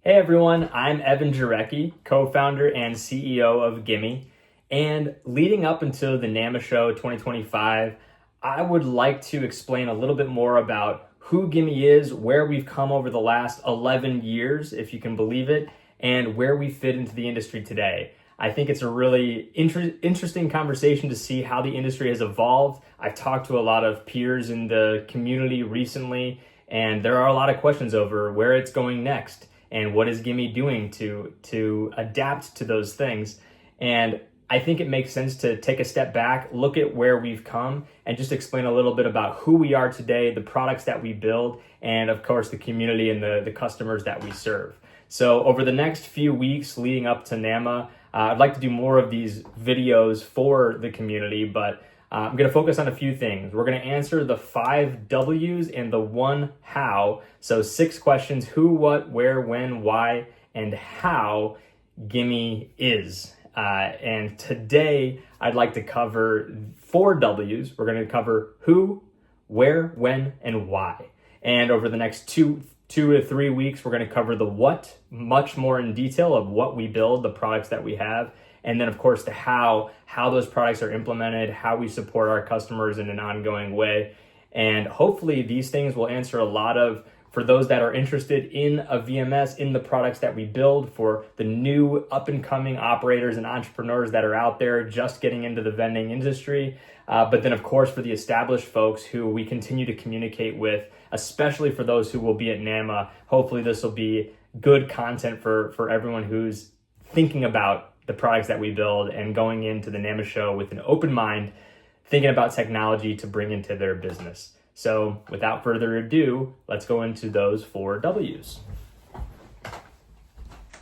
Hey everyone, I'm Evan Jarecki, co-founder and CEO of Gimme. And leading up until the NAMA Show 2025, I would like to explain a little bit more about who Gimme is, where we've come over the last 11 years, if you can believe it, and where we fit into the industry today. I think it's a really interesting conversation to see how the industry has evolved. I've talked to a lot of peers in the community recently, and there are a lot of questions over where it's going next and what is Gimme doing to adapt to those things. And I think it makes sense to take a step back, look at where we've come, and just explain a little bit about who we are today, the products that we build, and of course the community and the customers that we serve. So over the next few weeks leading up to NAMA, I'd like to do more of these videos for the community, but I'm going to focus on a few things. We're going to answer the 5 W's and the 1 how. So 6 questions: who, what, where, when, why, and how Gimme is. And today I'd like to cover 4 W's. We're going to cover who, where, when, and why. And over the next two to 3 weeks, we're going to cover the what much more in detail of what we build, the products that we have. And then of course the how those products are implemented, how we support our customers in an ongoing way. And hopefully these things will answer a lot of, for those that are interested in a VMS, in the products that we build, for the new up and coming operators and entrepreneurs that are out there just getting into the vending industry. But then of course for the established folks who we continue to communicate with, especially for those who will be at NAMA, hopefully this will be good content for everyone who's thinking about the products that we build and going into the NAMA show with an open mind, thinking about technology to bring into their business. So without further ado, let's go into those 4 W's.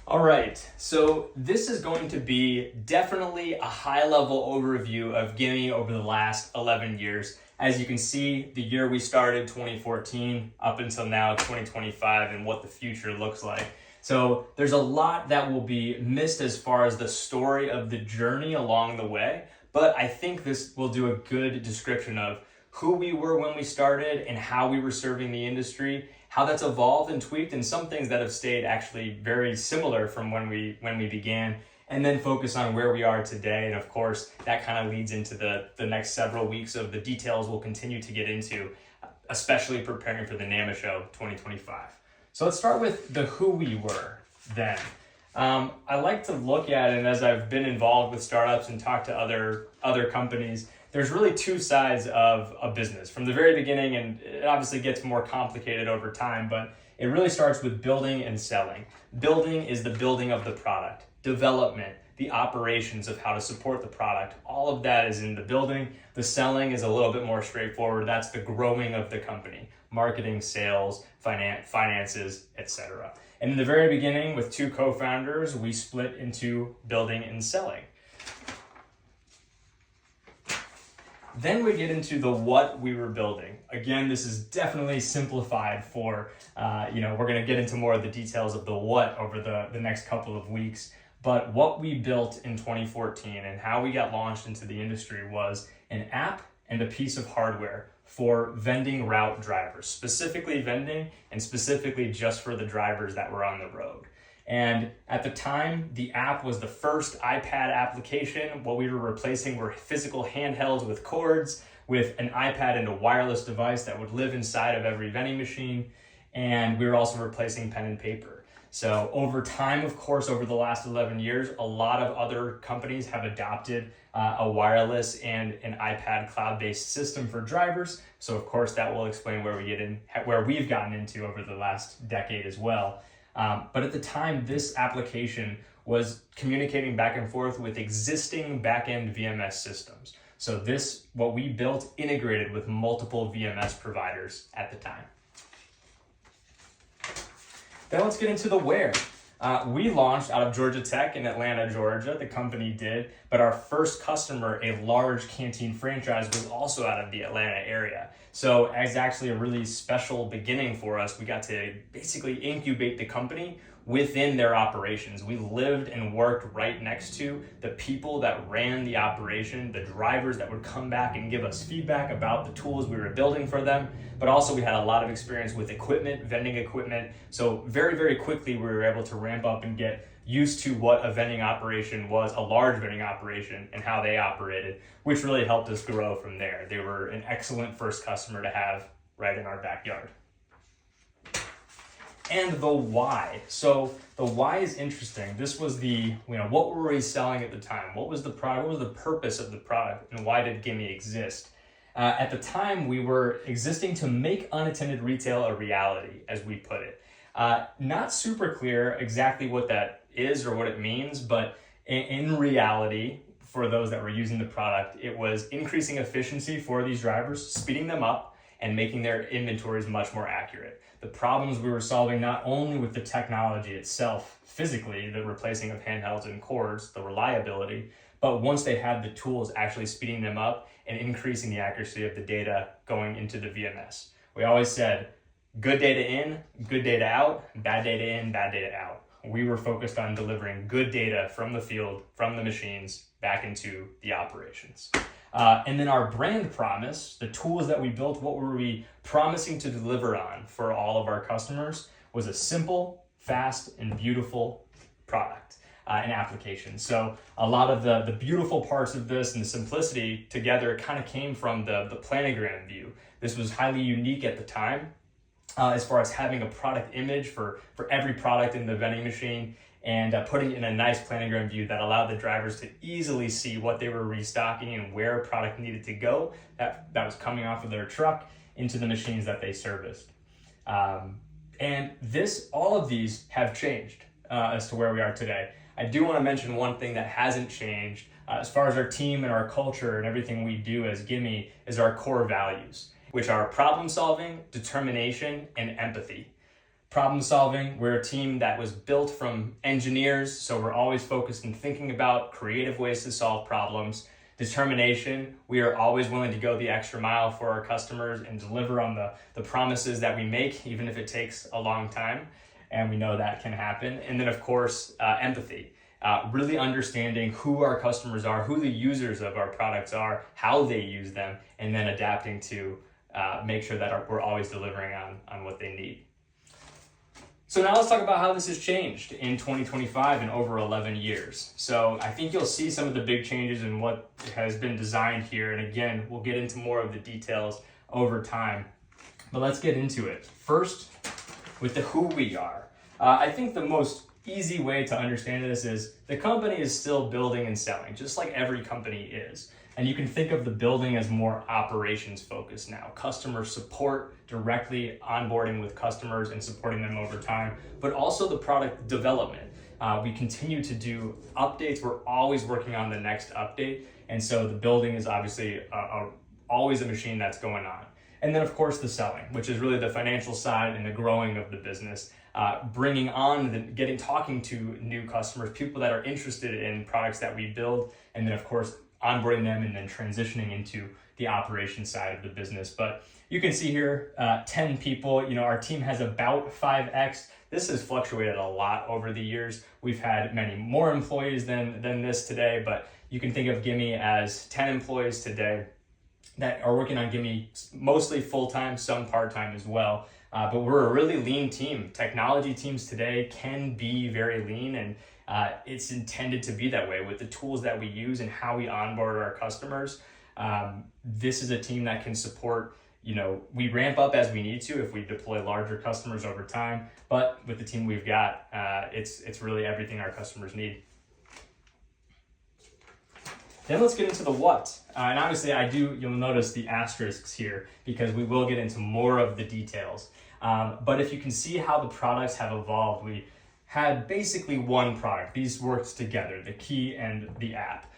All right, so this is going to be definitely a high-level overview of Gimme over the last 11 years. As you can see, the year we started, 2014, up until now, 2025, and what the future looks like. So there's a lot that will be missed as far as the story of the journey along the way, but I think this will do a good description of who we were when we started and how we were serving the industry, how that's evolved and tweaked, and some things that have stayed actually very similar from when we began, and then focus on where we are today. And of course, that kind of leads into the next several weeks of the details we'll continue to get into, especially preparing for the NAMA show 2025. So let's start with the who we were then. I like to look at, and as I've been involved with startups and talked to other companies, there's really 2 sides of a business from the very beginning, and it obviously gets more complicated over time, but it really starts with building and selling. Building is the building of the product. Development, the operations of how to support the product, all of that is in the building. The selling is a little bit more straightforward. That's the growing of the company, marketing, sales, finances, etc. And in the very beginning, with 2 co-founders, we split into building and selling. Then we get into the what we were building. Again, this is definitely simplified for, we're going to get into more of the details of the what over the next couple of weeks. But what we built in 2014 and how we got launched into the industry was an app and a piece of hardware for vending route drivers, specifically vending and specifically just for the drivers that were on the road. And at the time, the app was the first iPad application. What we were replacing were physical handhelds with cords, with an iPad and a wireless device that would live inside of every vending machine. And we were also replacing pen and paper. So over time, of course, over the last 11 years, a lot of other companies have adopted a wireless and an iPad cloud-based system for drivers. So of course, that will explain where we've gotten into over the last decade as well. But at the time, this application was communicating back and forth with existing back-end VMS systems. So what we built, integrated with multiple VMS providers at the time. Then let's get into the where. We launched out of Georgia Tech in Atlanta, Georgia, the company did, but our first customer, a large canteen franchise, was also out of the Atlanta area. So as actually a really special beginning for us, we got to basically incubate the company within their operations. We lived and worked right next to the people that ran the operation, the drivers that would come back and give us feedback about the tools we were building for them. But also we had a lot of experience with equipment, vending equipment. So very, very quickly we were able to ramp up and get used to what a vending operation was, a large vending operation, and how they operated, which really helped us grow from there. They were an excellent first customer to have right in our backyard. And the why. So the why is interesting. This was what were we selling at the time? What was the product? What was the purpose of the product? And why did Gimme exist? At the time, we were existing to make unattended retail a reality, as we put it. Not super clear exactly what that is or what it means, but in reality, for those that were using the product, it was increasing efficiency for these drivers, speeding them up, and making their inventories much more accurate. The problems we were solving not only with the technology itself, physically, the replacing of handhelds and cords, the reliability, but once they had the tools, actually speeding them up and increasing the accuracy of the data going into the VMS. We always said, good data in, good data out, bad data in, bad data out. We were focused on delivering good data from the field, from the machines, back into the operations. And then our brand promise, the tools that we built, what were we promising to deliver on for all of our customers, was a simple, fast, and beautiful product and application. So a lot of the beautiful parts of this and the simplicity together kind of came from the planogram view. This was highly unique at the time. As far as having a product image for every product in the vending machine and putting it in a nice planogram view that allowed the drivers to easily see what they were restocking and where a product needed to go that was coming off of their truck into the machines that they serviced. And all of these have changed as to where we are today. I do want to mention one thing that hasn't changed as far as our team and our culture and everything we do as Gimme is our core values, which are problem solving, determination, and empathy. Problem solving, we're a team that was built from engineers, so we're always focused on thinking about creative ways to solve problems. Determination, we are always willing to go the extra mile for our customers and deliver on the promises that we make, even if it takes a long time, and we know that can happen. And then of course, empathy. Really understanding who our customers are, who the users of our products are, how they use them, and then adapting to make sure that we're always delivering on what they need. So now let's talk about how this has changed in 2025 and over 11 years. So I think you'll see some of the big changes in what has been designed here. And again, we'll get into more of the details over time, but let's get into it. First, with the who we are. I think the most easy way to understand this is the company is still building and selling, just like every company is. And you can think of the building as more operations focused now. Customer support, directly onboarding with customers and supporting them over time, but also the product development. We continue to do updates. We're always working on the next update. And so the building is obviously always a machine that's going on. And then of course the selling, which is really the financial side and the growing of the business. Bringing on, talking to new customers, people that are interested in products that we build, and then of course onboarding them and then transitioning into the operation side of the business. But you can see here, 10 people, our team has about 5X. This has fluctuated a lot over the years. We've had many more employees than this today, but you can think of Gimme as 10 employees today that are working on Gimme, mostly full-time, some part-time as well. But we're a really lean team. Technology teams today can be very lean, and it's intended to be that way with the tools that we use and how we onboard our customers. This is a team that can support, we ramp up as we need to if we deploy larger customers over time, but with the team we've got, it's really everything our customers need. Then let's get into the what. And obviously you'll notice the asterisks here because we will get into more of the details. But if you can see how the products have evolved, we had basically one product. These worked together, the key and the app.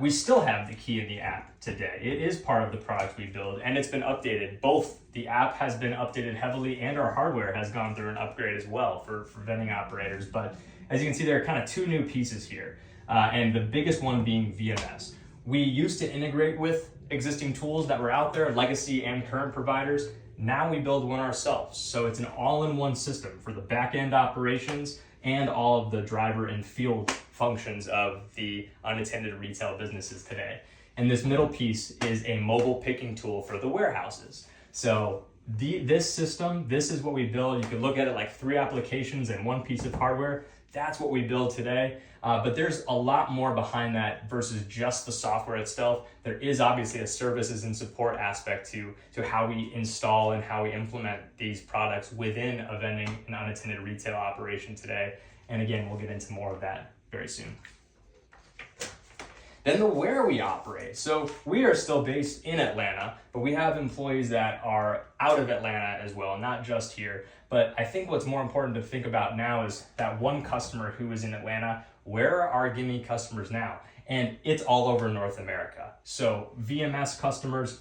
We still have the key and the app today. It is part of the product we build, and it's been updated. Both the app has been updated heavily and our hardware has gone through an upgrade as well for vending operators. But as you can see, there are kind of two new pieces here, and the biggest one being VMS. We used to integrate with existing tools that were out there, legacy and current providers. Now we build one ourselves. So it's an all-in-one system for the back-end operations and all of the driver and field functions of the unattended retail businesses today. And this middle piece is a mobile picking tool for the warehouses. So this system, this is what we build. You could look at it like 3 applications and 1 piece of hardware. That's what we build today. But there's a lot more behind that versus just the software itself. There is obviously a services and support aspect to how we install and how we implement these products within a vending and unattended retail operation today. And again, we'll get into more of that very soon. Then the where we operate. So we are still based in Atlanta, but we have employees that are out of Atlanta as well, not just here. But I think what's more important to think about now is that one customer who is in Atlanta, where are our Gimme customers now? And it's all over North America. So VMS customers,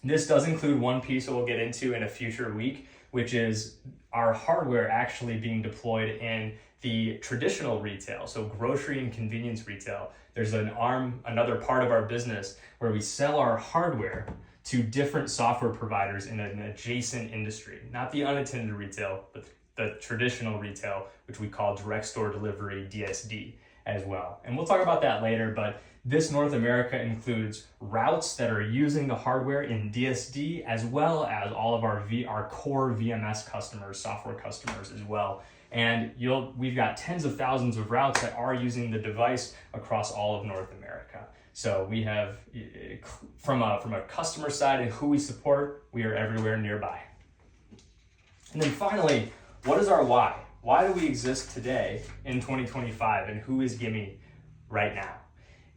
this does include one piece that we'll get into in a future week, which is our hardware actually being deployed in the traditional retail, so grocery and convenience retail. There's another part of our business where we sell our hardware to different software providers in an adjacent industry, not the unattended retail, but the traditional retail, which we call direct store delivery, DSD, as well. And we'll talk about that later, but this North America includes routes that are using the hardware in DSD, as well as all of our core VMS customers, software customers as well. And we've got tens of thousands of routes that are using the device across all of North America. So we have, from a customer side and who we support, we are everywhere nearby. And then finally, what is our why? Why do we exist today in 2025, and who is Gimme right now?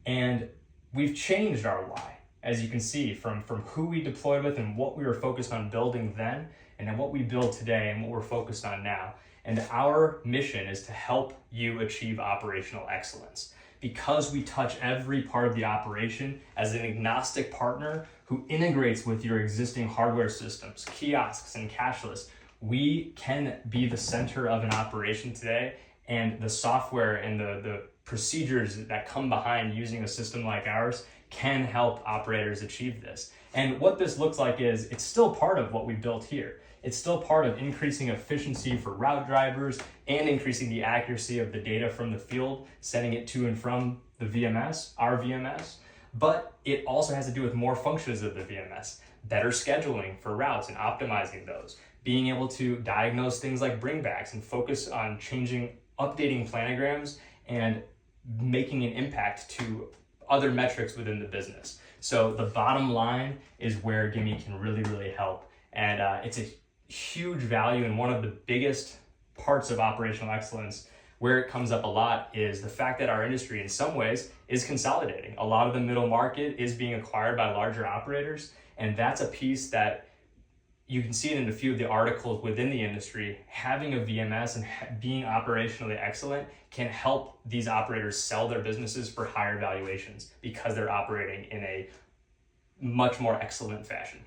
And we've changed our why, as you can see, from who we deployed with and what we were focused on building then, and then what we build today and what we're focused on now. And our mission is to help you achieve operational excellence. Because we touch every part of the operation as an agnostic partner who integrates with your existing hardware systems, kiosks, and cashless, we can be the center of an operation today, and the software and the procedures that come behind using a system like ours can help operators achieve this. And what this looks like is it's still part of what we built here. It's still part of increasing efficiency for route drivers and increasing the accuracy of the data from the field, sending it to and from the VMS, our VMS. But it also has to do with more functions of the VMS, better scheduling for routes and optimizing those, being able to diagnose things like bringbacks and focus on updating planograms and making an impact to other metrics within the business. So the bottom line is where Gimme can really, really help. And it's a huge value, and one of the biggest parts of operational excellence where it comes up a lot is the fact that our industry in some ways is consolidating. A lot of the middle market is being acquired by larger operators, and that's a piece that you can see it in a few of the articles within the industry. Having a VMS and being operationally excellent can help these operators sell their businesses for higher valuations because they're operating in a much more excellent fashion.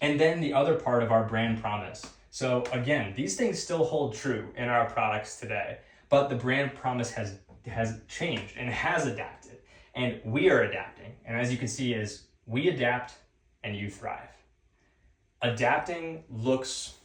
And then the other part of our brand promise. So again, these things still hold true in our products today, but the brand promise has changed and has adapted, and we are adapting. And as you can see, is we adapt and you thrive. Adapting looks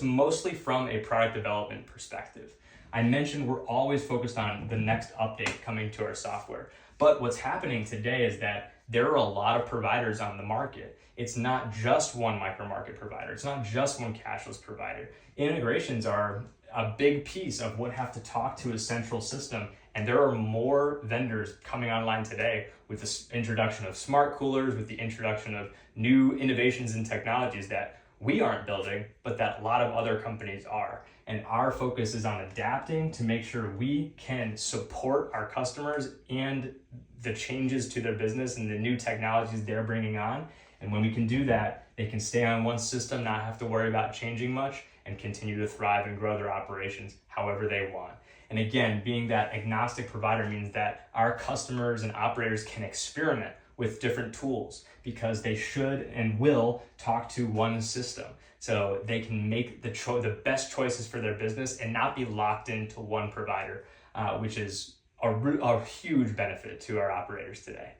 mostly from a product development perspective. I mentioned we're always focused on the next update coming to our software, but what's happening today is that there are a lot of providers on the market. It's not just one micro-market provider. It's not just one cashless provider. Integrations are a big piece of what have to talk to a central system. And there are more vendors coming online today with the introduction of smart coolers, with the introduction of new innovations and technologies that we aren't building, but that a lot of other companies are. And our focus is on adapting to make sure we can support our customers and the changes to their business and the new technologies they're bringing on. And when we can do that, they can stay on one system, not have to worry about changing much, and continue to thrive and grow their operations however they want. And again, being that agnostic provider means that our customers and operators can experiment with different tools because they should and will talk to one system. So they can make the best choices for their business and not be locked into one provider, which is a huge benefit to our operators today.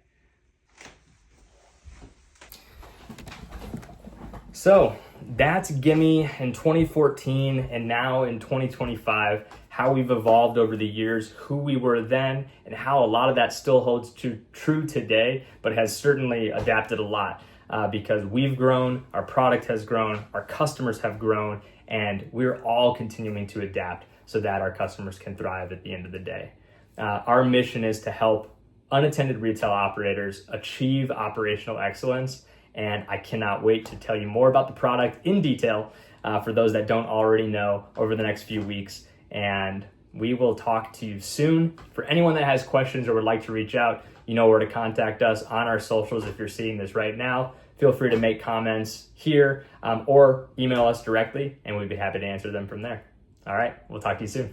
So that's Gimme in 2014 and now in 2025, how we've evolved over the years, who we were then, and how a lot of that still holds true today, but has certainly adapted a lot because we've grown, our product has grown, our customers have grown, and we're all continuing to adapt so that our customers can thrive at the end of the day. Our mission is to help unattended retail operators achieve operational excellence, and I cannot wait to tell you more about the product in detail for those that don't already know over the next few weeks. And we will talk to you soon. For anyone that has questions or would like to reach out, you know where to contact us on our socials. If you're seeing this right now, feel free to make comments here or email us directly, and we'd be happy to answer them from there. All right, we'll talk to you soon.